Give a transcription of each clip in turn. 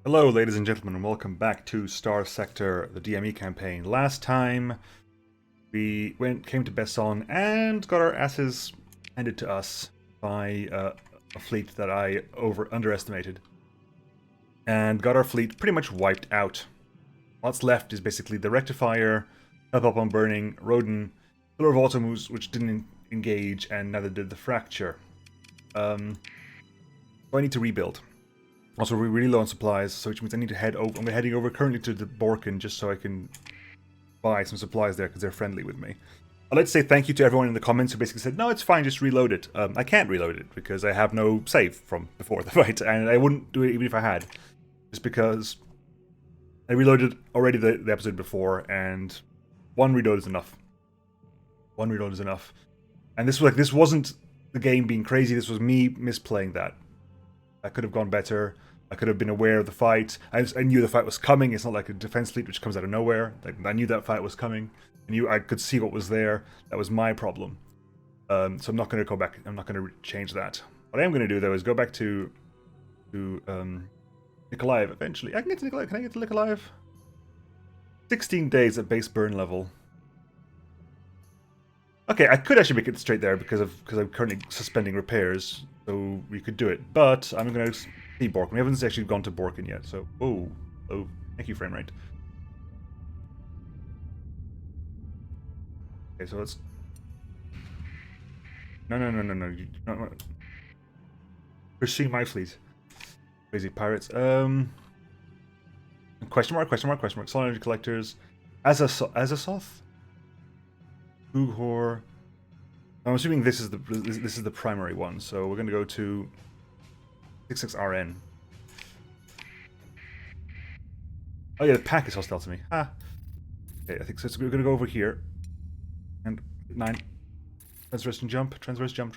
Hello, ladies and gentlemen, and welcome back to Starsector, the DME campaign. Last time, we came to Besson and got our asses handed to us by a fleet that I underestimated, and got our fleet pretty much wiped out. What's left is basically the Rectifier, Up on Burning, Rodin, Pillar of Autumn, which didn't engage, and neither did the Fracture. So I need to rebuild. Also, we're really low on supplies, so which means I need to head over. I'm heading over currently to the Borken just so I can buy some supplies there because they're friendly with me. I'd like to say thank you to everyone in the comments who basically said, no, it's fine, just reload it. I can't reload it because I have no save from before the fight, and I wouldn't do it even if I had. Just because I reloaded already the episode before, and one reload is enough. One reload is enough. And this was like, this wasn't the game being crazy, this was me misplaying that. I could have gone better. I could have been aware of the fight. I knew the fight was coming. It's not like a defense fleet which comes out of nowhere. Like, I knew that fight was coming. I could see what was there. That was my problem. So I'm not going to go back. I'm not going to change that. What I am going to do though is go back to Nikolaev eventually. I can get to Nikolaev. Can I get to Nikolaev? 16 days at base burn level. Okay, I could actually make it straight there because I'm currently suspending repairs, so we could do it. But I'm going to see Borken. We haven't actually gone to Borken yet, so oh, thank you, frame rate. Okay, so let's. No. No. Pursue my fleet. Crazy pirates. Question mark. Solid energy collectors. Azasoth. Ughor. I'm assuming this is the primary one, so we're going to go to 66RN. Oh yeah, the pack is hostile to me. Ah. Okay, I think so. We're going to go over here. And 9. Transverse and jump. Transverse jump.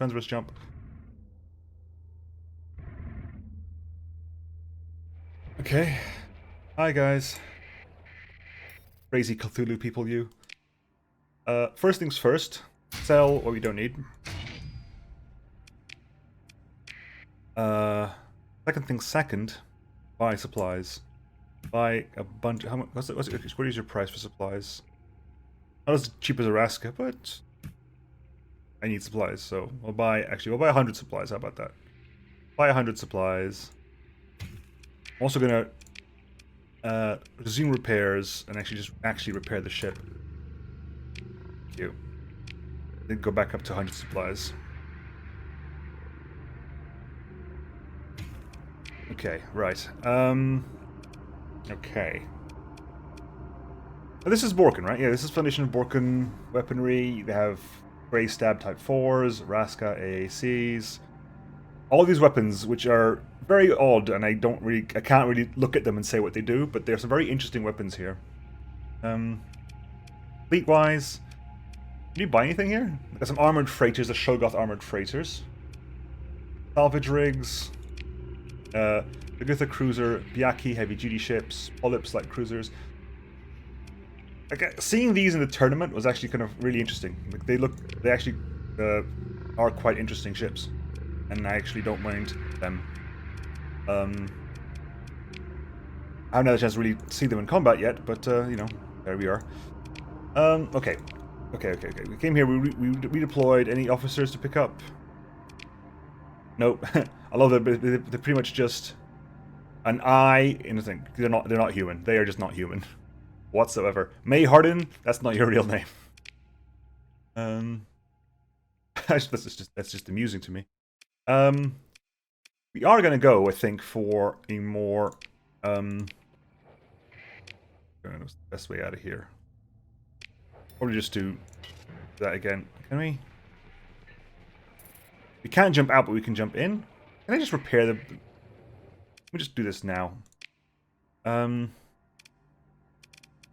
Okay. Hi guys. Crazy Cthulhu people, you. First things first, sell what we don't need. Second things second, buy supplies. Buy a bunch. How much? What is your price for supplies? Not as cheap as Araska, but I need supplies, so we'll buy 100 supplies. How about that? Buy 100 supplies. I'm also gonna resume repairs and actually repair the ship. Then go back up to 100 supplies. Okay, right. Okay. This is Borken, right? Yeah, this is Foundation of Borken weaponry. They have Grey Stab Type 4s, Raska AACs. All these weapons, which are very odd, and I can't really look at them and say what they do, but there's some very interesting weapons here. Fleet-wise, did you buy anything here? Got some armored freighters, the Shogoth armored freighters. Salvage rigs. Agatha cruiser, Byaki heavy-duty ships, Polyps light cruisers. Okay, seeing these in the tournament was actually kind of really interesting. Like they actually are quite interesting ships, and I actually don't mind them. I haven't had a chance to really see them in combat yet, but you know, there we are. Okay. We came here. We redeployed. Any officers to pick up? Nope. I love that they're pretty much just an eye in a thing. They're not human. They are just not human whatsoever. May Harden, that's not your real name. That's just amusing to me. We are gonna go, I think, for a more what's the best way out of here? Probably just do that again. Can we? We can't jump out, but we can jump in. Can I just repair the? Let me just do this now.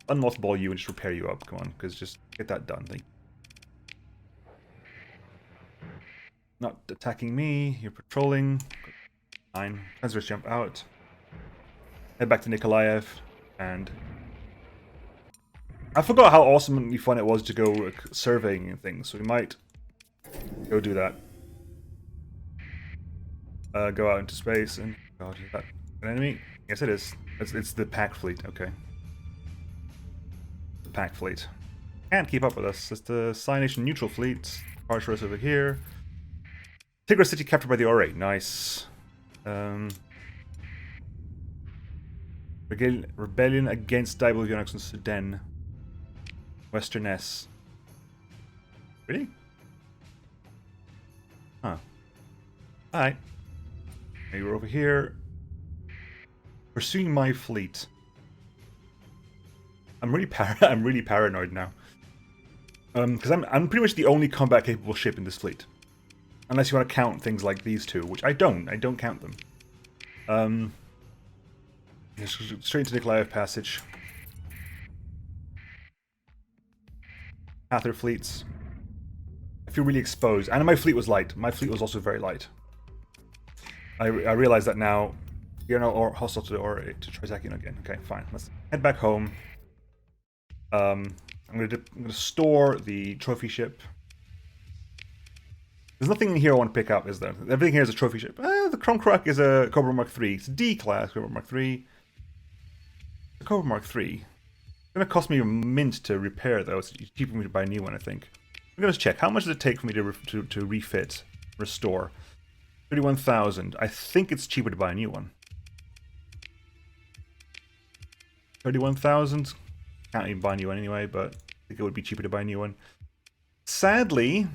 Unmothball you and just repair you up. Come on, because just get that done. Thank you. Not attacking me. You're patrolling. Fine. Transverse jump out. Head back to Nikolaev, and I forgot how awesomely fun it was to go surveying and things, so we might go do that. Go out into space and... God, is that an enemy? Yes, it is. It's the pack fleet, okay. The pack fleet. Can't keep up with us. It's the Cyanation neutral fleet. Partial over here. Tigra City captured by the RA. Nice. Rebellion against Diabolic Eunuchs in Sudan. Western S. Really? Huh. Alright. Okay, we're over here. Pursuing my fleet. I'm really paranoid now. Because I'm pretty much the only combat capable ship in this fleet. Unless you want to count things like these two, which I don't. I don't count them. Straight into Nikolaev Passage. Hather fleets. I feel really exposed. And my fleet was light. My fleet was also very light. I realize that now. You're now hostile to the Trizakian again. Okay, fine. Let's head back home. I'm gonna store the trophy ship. There's nothing in here I want to pick up, is there? Everything here is a trophy ship. The Kromkruk is a Cobra Mark III. It's a D-class Cobra Mark III. The Cobra Mark III. It's gonna cost me a mint to repair, though. It's cheaper for me to buy a new one, I think. I'm gonna check. How much does it take for me to refit, restore? 31,000. I think it's cheaper to buy a new one. 31,000. Can't even buy a new one anyway, but I think it would be cheaper to buy a new one. Sadly,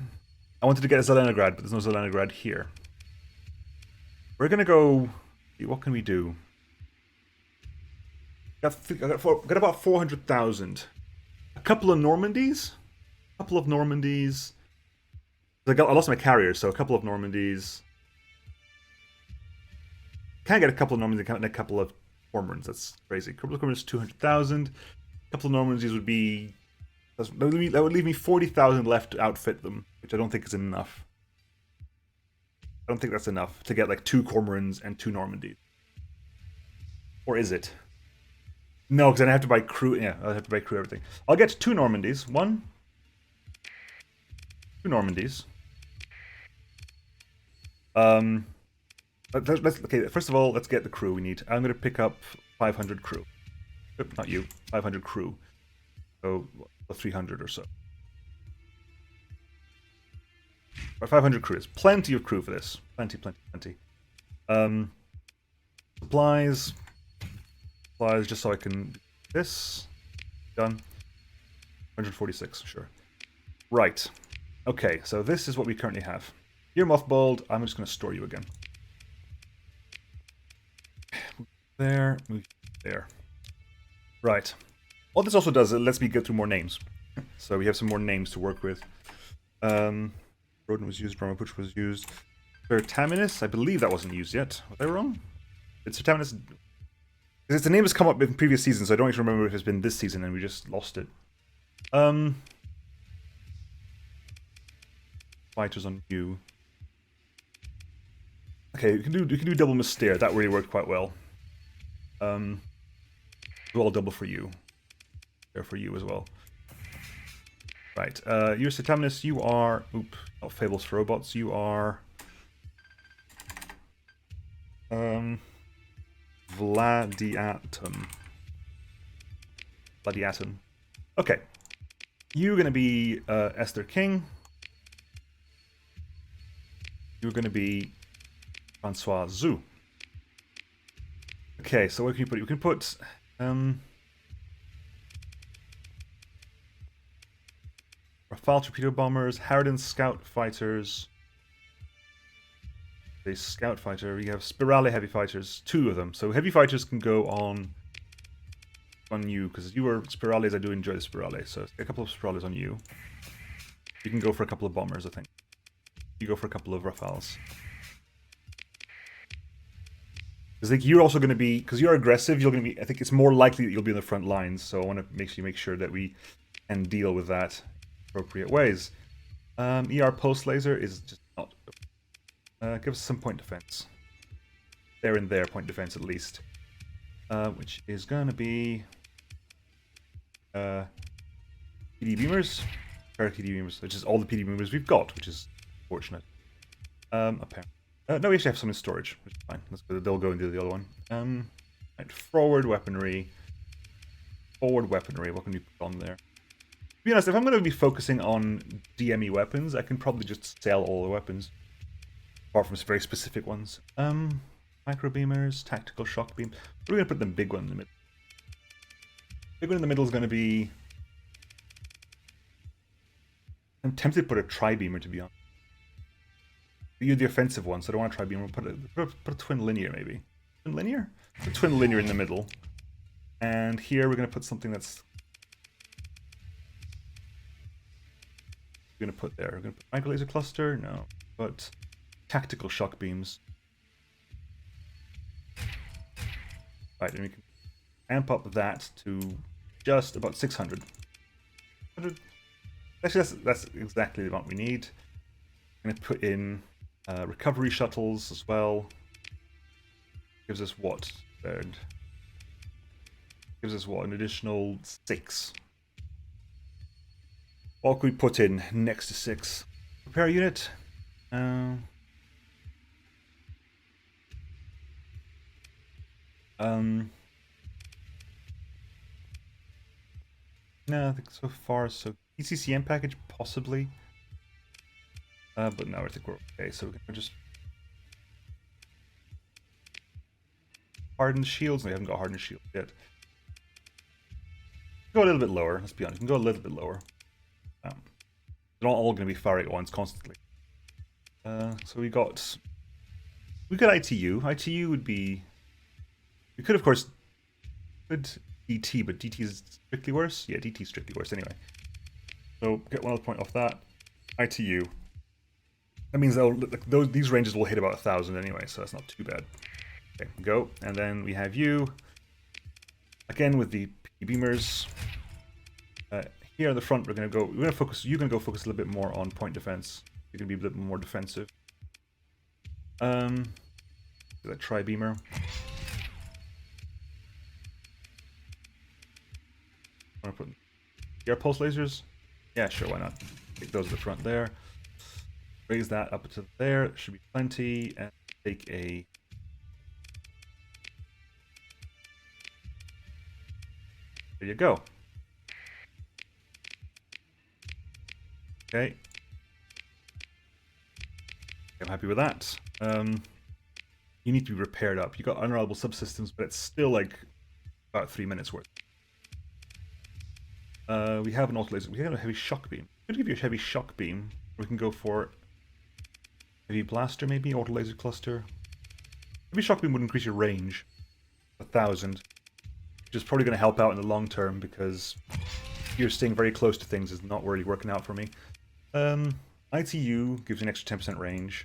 I wanted to get a Zelenograd, but there's no Zelenograd here. We're gonna go. What can we do? I got about 400,000. A couple of Normandies. I lost my carrier, so a couple of Normandies. Can't get a couple of Normandies and a couple of Cormorants. That's crazy. A couple of Cormorants, 200,000. A couple of Normandies would be. That would leave me 40,000 left to outfit them, which I don't think is enough. I don't think that's enough to get like 2 Cormorants and 2 Normandies. Or is it? No, because then I have to buy crew. Yeah, I have to buy crew everything. I'll get 2 Normandies. 2 Normandies. Okay, first of all, let's get the crew we need. I'm going to pick up 500 crew. Not you. 500 crew. So 300 or so. Or 500 crew. There's plenty of crew for this. Plenty. Supplies. Supplies, just so I can do this. Done. 146, sure. Right. Okay, so this is what we currently have. You're mothballed. I'm just going to store you again. There. Move there. Right. All this also does, it lets me get through more names. So we have some more names to work with. Rodent was used, Brahmaputra was used. Sertaminus, I believe that wasn't used yet. Was I wrong? Did Sertaminus... Because the name has come up in previous seasons, so I don't actually remember if it's been this season and we just lost it. Fighters on you. Okay, we can do double Mystere. That really worked quite well. Do all double for you. There for you as well. Right. You're Sertaminus. You are. Oop. Not Fables for Robots. You are. Vladiatum. Okay. You're gonna be Esther King. You're gonna be Francois Zhu. Okay, so what can you put? You can put Rafale torpedo bombers, Harridan scout fighters. A scout fighter. We have Spirale heavy fighters, 2 of them. So heavy fighters can go on you because you were Spirales. I do enjoy the Spirale, so a couple of Spirales on you. You can go for a couple of bombers, I think. You go for a couple of Rafales. Because like you're also going to be, because you're aggressive, you're going to be. I think it's more likely that you'll be in the front lines. So I want to make sure that we can deal with that in appropriate ways. ER post laser is just not. Give us some point defense. There and there, point defense at least. Which is going to be PD beamers, PD beamers, which is all the PD beamers we've got, which is fortunate. Apparently. No, we actually have some in storage, which is fine. Let's go. They'll go into the other one. Right, forward weaponry. Forward weaponry, what can we put on there? To be honest, if I'm going to be focusing on DME weapons, I can probably just sell all the weapons. Apart from some very specific ones. Micro beamers, tactical shock beam. We're going to put the big one in the middle. Big one in the middle is going to be... I'm tempted to put a tri-beamer, to be honest. You're the offensive one, so I don't want a tri-beamer. Put a twin linear, maybe. Twin linear? Put a twin linear in the middle. And here we're going to put something that's... We're going to put there. We're going to put micro laser cluster? No. But tactical shock beams. Right, and we can amp up that to just about 600. Actually, that's exactly what we need. I'm going to put in recovery shuttles as well. Gives us what? Third. Gives us what? An additional 6. What can we put in next to 6? Repair unit. No, I think so far so. ECCM package possibly, but no, I think we're okay. So we can just hardened shields. No, we haven't got hardened shields yet. Go a little bit lower. Let's be honest. We can go a little bit lower. They're not all going to be firing at once constantly. So we got ITU. ITU would be. We could, of course, DT, but DT is strictly worse. Yeah, DT is strictly worse anyway. So get one other point off that. ITU. That means these ranges will hit about 1,000 anyway, so that's not too bad. Okay, go, and then we have you again with the beamers. Here in the front, we're gonna focus. You're gonna go focus a little bit more on point defense. You're gonna be a little more defensive. That tri-beamer. Want to put air pulse lasers? Yeah, sure, why not? Take those at the front there. Raise that up to there. Should be plenty. And take a... There you go. Okay. I'm happy with that. You need to be repaired up. You got unreliable subsystems, but it's still like about 3 minutes worth. We have an auto laser. We have a heavy shock beam. I'm gonna give you a heavy shock beam. We can go for heavy blaster, maybe auto laser cluster. Heavy shock beam would increase your range 1,000, which is probably going to help out in the long term because you're staying very close to things is not really working out for me. ITU gives you an extra 10% range.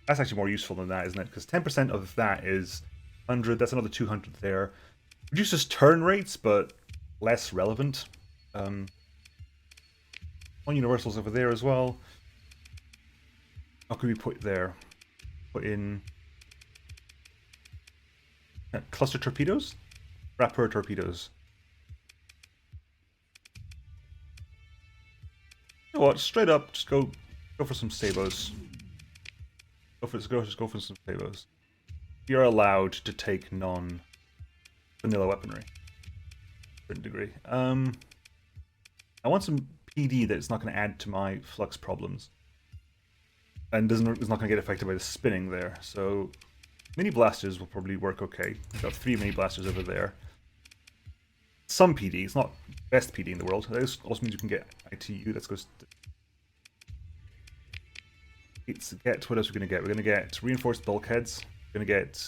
That's actually more useful than that, isn't it? Because 10% of that is 100. That's another 200 there. Reduces turn rates, but less relevant. One universals over there as well. What could we put there? Put in cluster torpedoes? Rapper torpedoes. You know what? Straight up, just go for some sabos. Just go for some sabos. You're allowed to take non-vanilla weaponry to a certain degree. I want some PD that's not going to add to my flux problems. And is not going to get affected by the spinning there. So mini blasters will probably work okay. We've got 3 mini blasters over there. Some PD. It's not best PD in the world. That also means you can get ITU. Let's go. What else are we going to get? We're going to get reinforced bulkheads. We're going to get...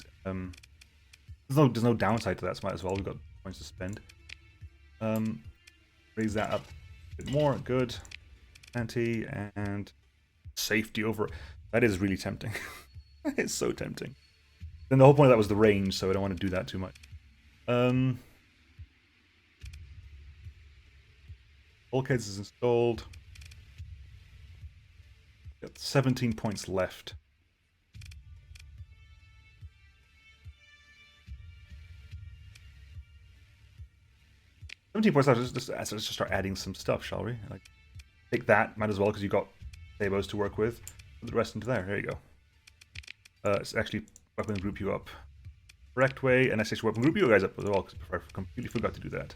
there's no downside to that, so might as well. We've got points to spend. Raise that up a bit more. Good. Anti and... safety over. That is really tempting. It's so tempting. Then the whole point of that was the range, so I don't want to do that too much. Bulkheads is installed. Got 17 points left. Let's just start adding some stuff, shall we? Like, take that, might as well, because you've got sabos to work with. Put the rest into there. There you go. Let's actually weapon group you up. correct way, and I say weapon group you guys up as well, because I completely forgot to do that.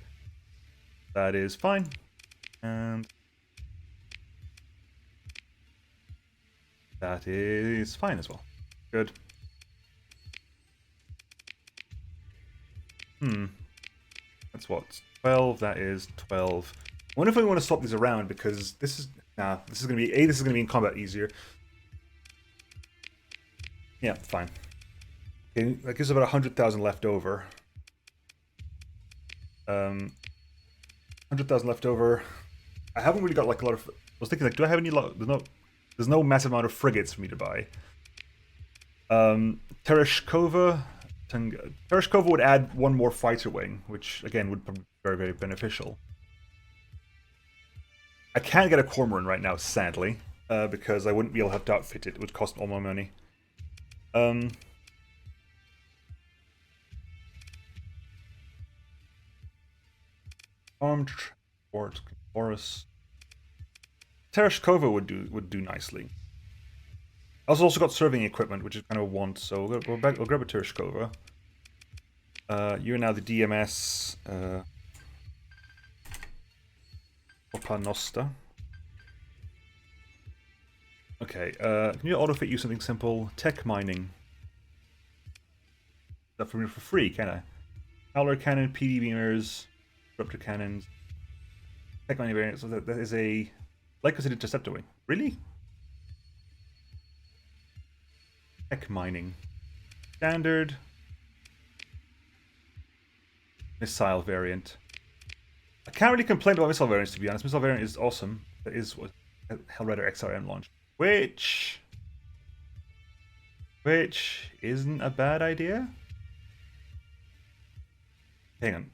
That is fine. And that is fine as well. Good. That's what? 12, that is 12. I wonder if we want to swap these around, because this is... Nah, this is going to be... this is going to be in combat easier. Yeah, fine. Okay, that gives about 100,000 left over. 100,000 left over. I haven't really got like a lot of... I was thinking like, do I have any... There's no massive amount of frigates for me to buy. Tereshkova would add one more fighter wing, which again would be very, very beneficial. I can't get a cormoran right now, sadly, because I wouldn't be able to have to outfit it. It would cost all my money. Armed transport, Boris. Tereshkova would do nicely. I've also got serving equipment, which is kind of a want, so we'll grab a Tereshkova. You're now the DMS Opa Nosta. Okay, can you auto-fit you something simple? Tech mining. That for me for free, can I? Howler cannon, PD beamers, disruptor cannons. Tech mining variant, so that is a Lycosid interceptor wing. Really? Tech mining. Standard. Missile variant. I can't really complain about missile variants, to be honest. Missile variant is awesome. That is what Hellrider XRM launched. Which isn't a bad idea. Hang on.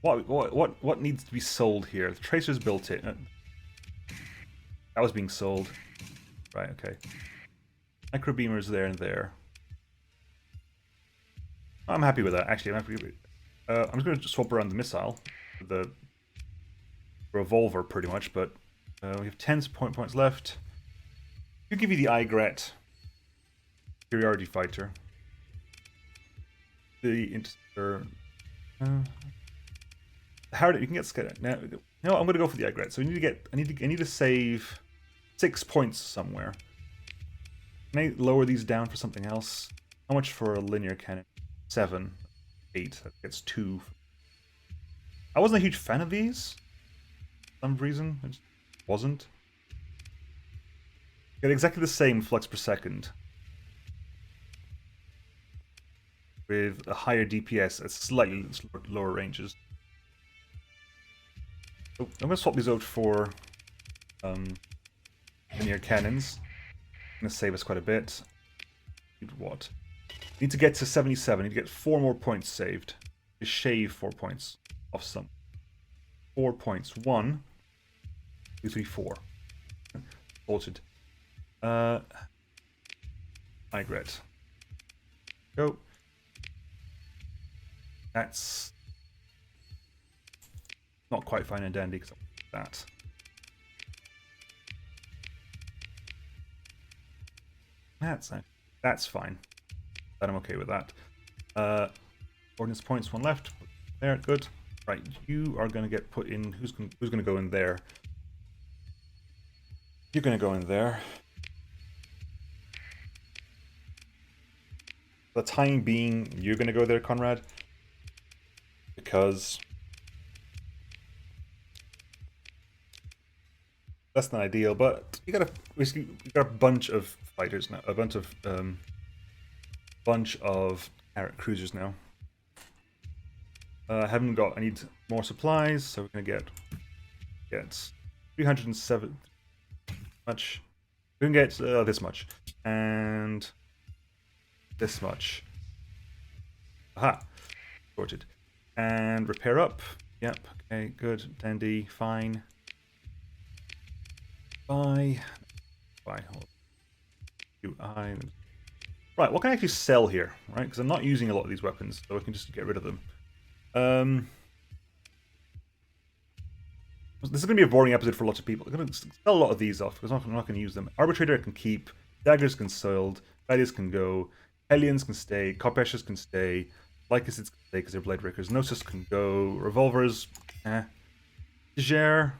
What needs to be sold here? The Tracers built it. That was being sold. Right, okay. Micro beamers there and there. I'm happy with that, actually. I'm happy with it. I'm just going to swap around the missile. The revolver, pretty much, but we have 10 points left. I'll give you the Igret superiority fighter. The Interceptor. Harriet, you can get scared. Now, no, I'm going to go for the Igret. So we need to get. I need to save 6 points somewhere. Can I lower these down for something else? How much for a linear cannon? 7, 8. That gets 2. I wasn't a huge fan of these. For some reason, I just wasn't. Get exactly the same flux per second, with a higher DPS at slightly lower ranges. So I'm going to swap these out for linear cannons. Going to save us quite a bit. What? Need to get to 77. Need to get 4 more points saved. To shave 4 points off some. 4 points. 1, 2, 3, 4. Bolted. Igret. Go. That's not quite fine and dandy because that. That's fine. But I'm okay with that. Ordnance points, 1 left. There, good. Right, you are going to get put in. Who's going to go in there? You're going to go in there. For the time being, you're going to go there, Conrad. Because that's not ideal, but you got a bunch of fighters now, a bunch of cruisers now. I need more supplies, so we're gonna get 307 much. We can get this much and this much. Aha, sorted. And repair up. Yep. Okay. Good. Dandy. Fine. Buy. UI. Right. What can I actually sell here? Right. Because I'm not using a lot of these weapons, so I can just get rid of them. This is going to be a boring episode for lots of people. I'm going to sell a lot of these off because I'm not going to use them. Arbitrator I can keep. Daggers can sold. Gladius can go. Hellions can stay. Corpeshas can stay. Lycosids can stay because they're blade breakers. Gnosis can go. Revolvers, Degere,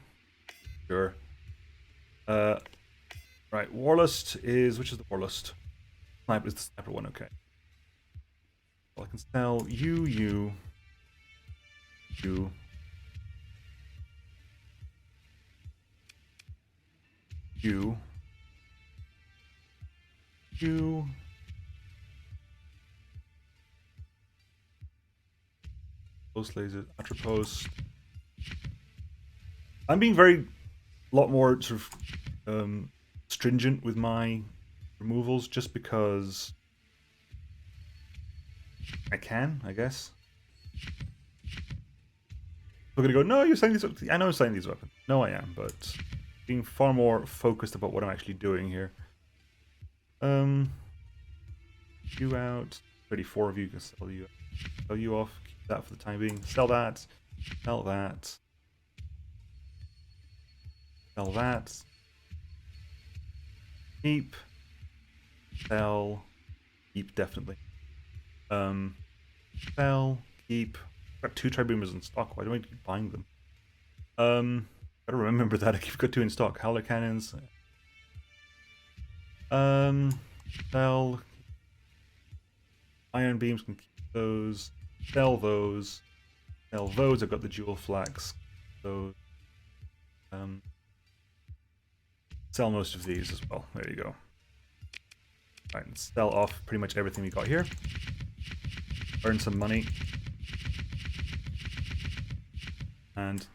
sure. Right, Warlust is... Which is the Warlust? Sniper is the sniper one, okay. Well, I can sell you, you, you. You. You. Post lasers, Atropos. I'm being very... a lot more sort of stringent with my removals just because I can, I guess. We're gonna go, no, you're selling these. I know I'm selling these weapons. No, I am, but being far more focused about what I'm actually doing here. You out. 34 of you can sell you off. Keep that for the time being. Sell that. Sell that. Sell that. Keep. Sell. Keep, definitely. Sell. Keep. I've got 2 tri-boomers in stock. Why do I keep buying them? Gotta remember that. I've got 2 in stock. Howler cannons. Sell. Iron beams can keep those. Sell those. Sell those. I've got the dual flax. Those. Sell most of these as well. There you go. Right, and sell off pretty much everything we got here. Earn some money. And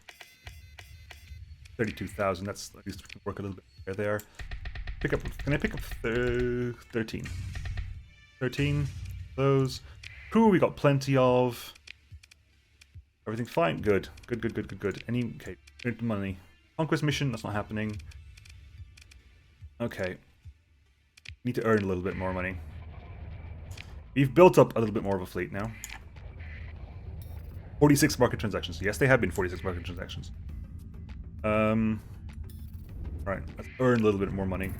32,000. That's at least we can work a little bit there. Pick up. Can I pick up 13? 13. Those. Cool. We got plenty of. Everything fine. Good. Good. Good. Good. Good. Good. Any okay? Money. Conquest mission. That's not happening. Okay. Need to earn a little bit more money. We've built up a little bit more of a fleet now. 46 market transactions. Yes, they have been 46 market transactions. Right, let's earn a little bit more money.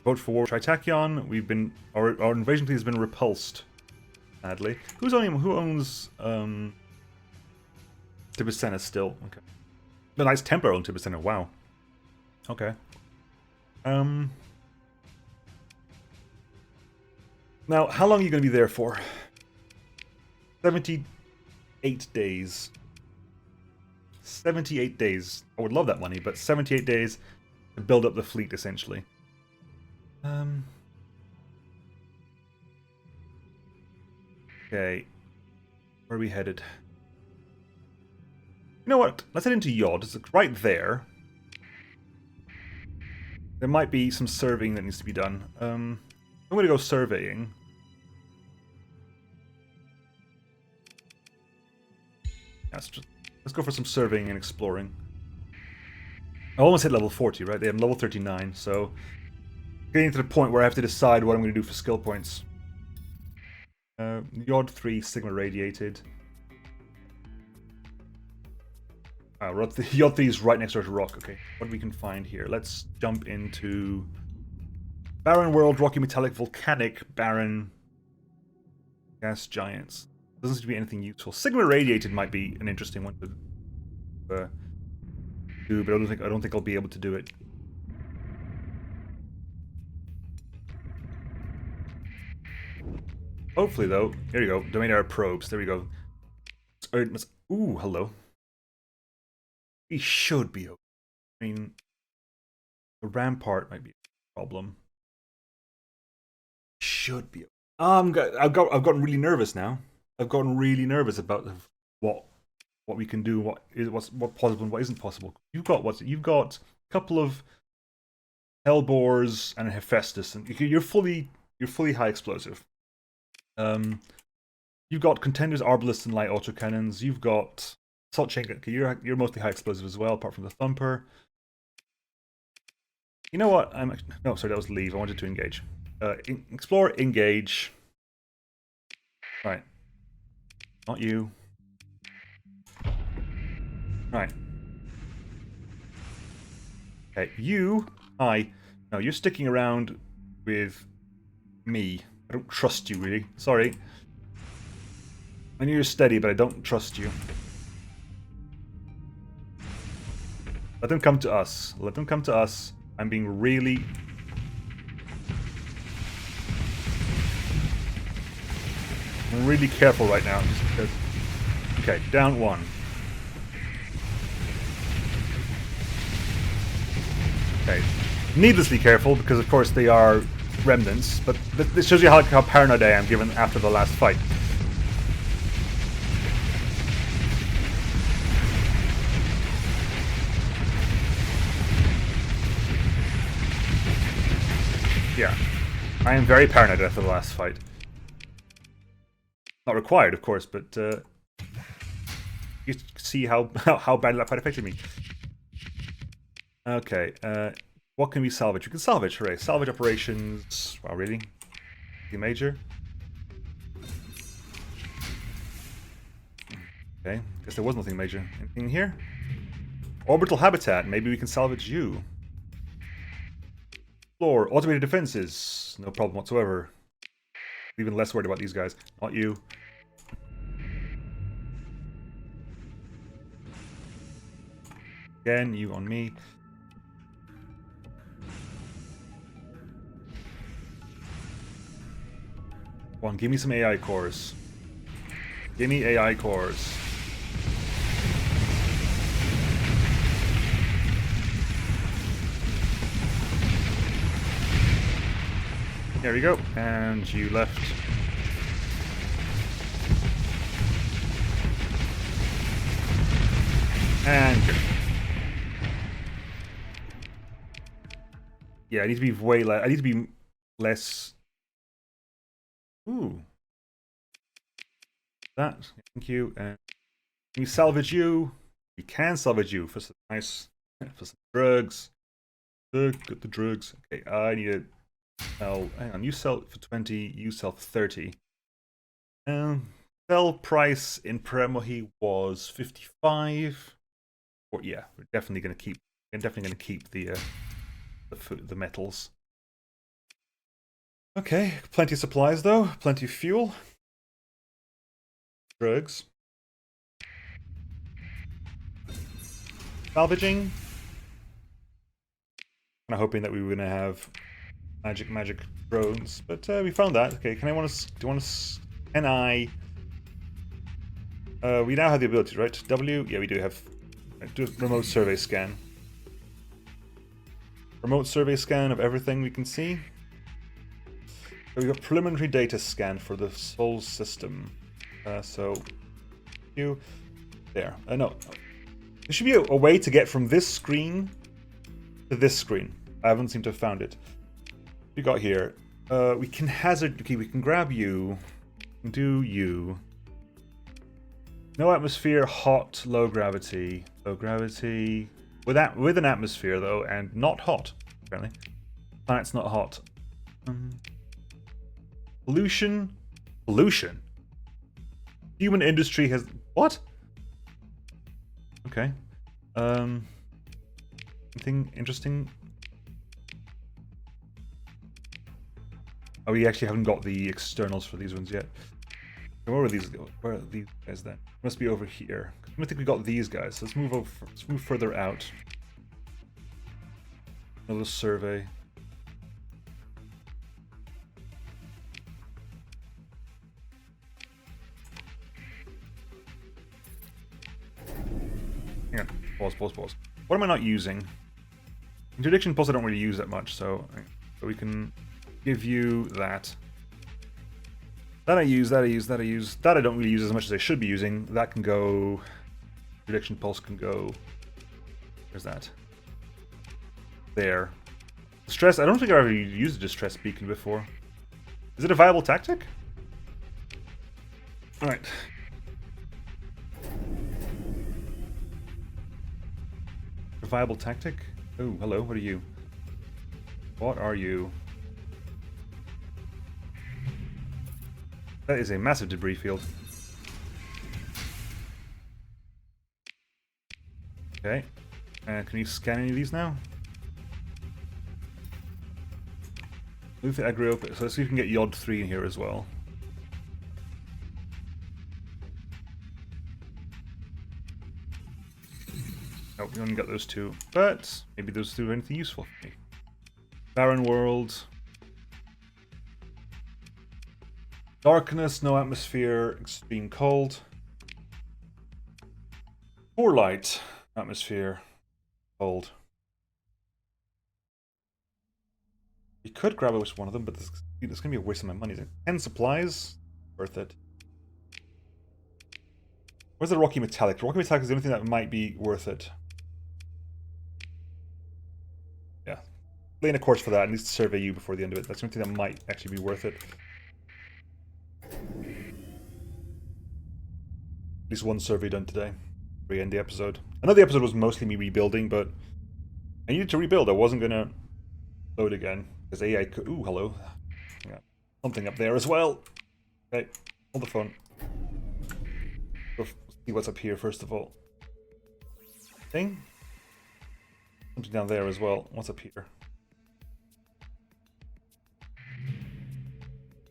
Vote for war. Tritachyon. We've been our invasion fleet has been repulsed. Sadly, who owns Tibicena still? Okay, the Knights Templar own Tibicena. Wow. Okay. Now, how long are you going to be there for? 78 days. 78 days. I would love that money, but 78 days to build up the fleet, essentially. Okay. Where are we headed? You know what? Let's head into Yod. It's right there. There might be some surveying that needs to be done. I'm going to go surveying. Let's go for some surveying and exploring. I almost hit level 40, right? They have level 39, so getting to the point where I have to decide what I'm going to do for skill points. Yod 3 Sigma radiated. Yod 3 is right next door to Rock. Okay, what we can find here? Let's jump into Barren World, Rocky Metallic, Volcanic, Barren, Gas Giants. Doesn't seem to be anything useful. Sigma radiated might be an interesting one to do, but I don't think I'll be able to do it. Hopefully, though. There you go. Domain era probes. There we go. Ooh, hello. We should be okay. I mean, the rampart might be a problem. Should be. I've gotten really nervous now. I've gotten really nervous about what we can do, what's possible and what isn't possible. You've got a couple of Hellbores and a Hephaestus, and you're fully high explosive. You've got contenders, arbalists, and light autocannons. You've got assault chain. You're mostly high explosive as well, apart from the thumper. You know what? No, sorry, that was leave. I wanted to engage. Explore, engage. Right. Not you. Right. Okay, you... No, you're sticking around with me. I don't trust you, really. Sorry. I know you're steady, but I don't trust you. Let them come to us. Let them come to us. I'm being really... I'm really careful right now, just because... Okay, down one. Okay. Needlessly careful, because of course they are remnants, but this shows you how paranoid I am given after the last fight. Yeah. I am very paranoid after the last fight. Not required, of course, but you see how badly that fight affected me. Okay, what can we salvage? We can salvage, hooray. Salvage operations... Wow, really? The major? Okay, guess there was nothing major. Anything here? Orbital habitat, maybe we can salvage you. Floor, automated defenses. No problem whatsoever. Even less worried about these guys. Not you. Again, you on me. Come on, give me some AI cores. Give me AI cores. There we go. And you left. And good. Yeah, I need to be way less. I need to be less. Ooh. That. Thank you. And can we salvage you? We can salvage you for some nice, for some drugs. Get the drugs. Okay, I need to sell. Hang on, you sell for 20. You sell for 30. Sell price in Premohi was 55. Or yeah, we're definitely going to keep. We're definitely going to keep the metals. Okay, plenty of supplies though, plenty of fuel. Drugs. Salvaging. Kind of hoping that we were going to have magic drones, but we found that. Okay, can I... we now have the ability, right? W? Yeah, we do have... Do a remote survey scan. Remote survey scan of everything we can see. So we got preliminary data scan for the whole system. So you there. No, there should be a way to get from this screen to this screen. I haven't seemed to have found it. We got here. We can hazard. Okay, we can grab you. Do you? No atmosphere, hot, low gravity. Low gravity. With an atmosphere, though, and not hot, apparently. Planet's not hot. Pollution? Pollution? Human industry has... What? Okay. Anything interesting? Oh, we actually haven't got the externals for these ones yet. Where are these guys then? Must be over here. I don't think we got these guys. So let's move over. Let's move further out. Another survey. Hang on. Pause. What am I not using? Interdiction pulse I don't really use that much, so we can give you that. That I use. That I don't really use as much as I should be using. That can go. Prediction pulse can go. Where's that? There. Distress. I don't think I've ever used a distress beacon before. Is it a viable tactic? Alright. A viable tactic? Oh, hello. What are you? What are you? That is a massive debris field. Okay. Can you scan any of these now? Move the aggro open. So let's see if we can get Yod 3 in here as well. Nope, we only got those two. But maybe those do anything useful for me. Barren world. Darkness, no atmosphere, extreme cold. Poor light, atmosphere, cold. You could grab one of them, but it's going to be a waste of my money. 10 supplies? Worth it. Where's the Rocky Metallic? The Rocky Metallic is the only thing that might be worth it. Yeah. Laying a course for that. I need to survey you before the end of it. That's the only thing that might actually be worth it. At least one survey done today. Before we end the episode. I know the episode was mostly me rebuilding, but I needed to rebuild. I wasn't going to load again. Because AI could... Ooh, hello. Got something up there as well. Okay, hold the phone. Go see what's up here first of all. Thing? Something down there as well. What's up here?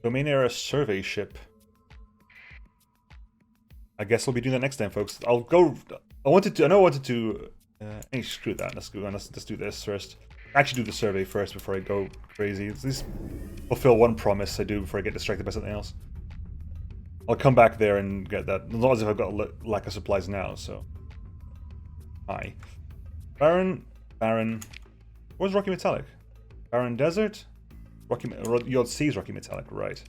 Domain era survey ship. I guess we'll be doing that next time, folks. I'll go... I know I wanted to... hey, screw that. Let's do this first. Actually do the survey first before I go crazy. At least fulfill one promise I do before I get distracted by something else. I'll come back there and get that. Not as if I've got a lack of supplies now, so... Hi. Barren. Where's Rocky Metallic? Barren Desert? Yod C's Rocky Metallic, right.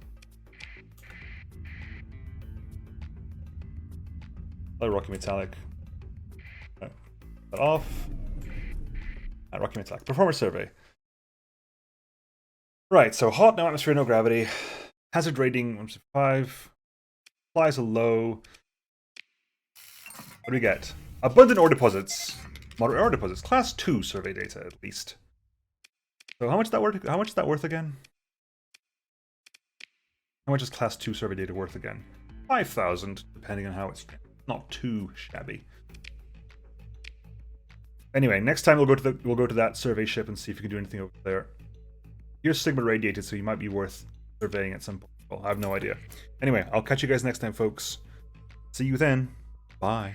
Hello, Rocky Metallic. Right. That off. Rocky Metallic. Performer survey. Right, so hot, no atmosphere, no gravity. Hazard rating 5. Supplies are low. What do we get? Abundant ore deposits. Moderate ore deposits. Class 2 survey data, at least. So how much is that worth? How much is that worth again? How much is Class 2 survey data worth again? 5,000, depending on how it's not too shabby. Anyway, next time we'll go to that survey ship and see if we can do anything over there. Here's Sigma radiated, so you might be worth surveying at some point. Well, I have no idea. Anyway, I'll catch you guys next time, folks. See you then. Bye.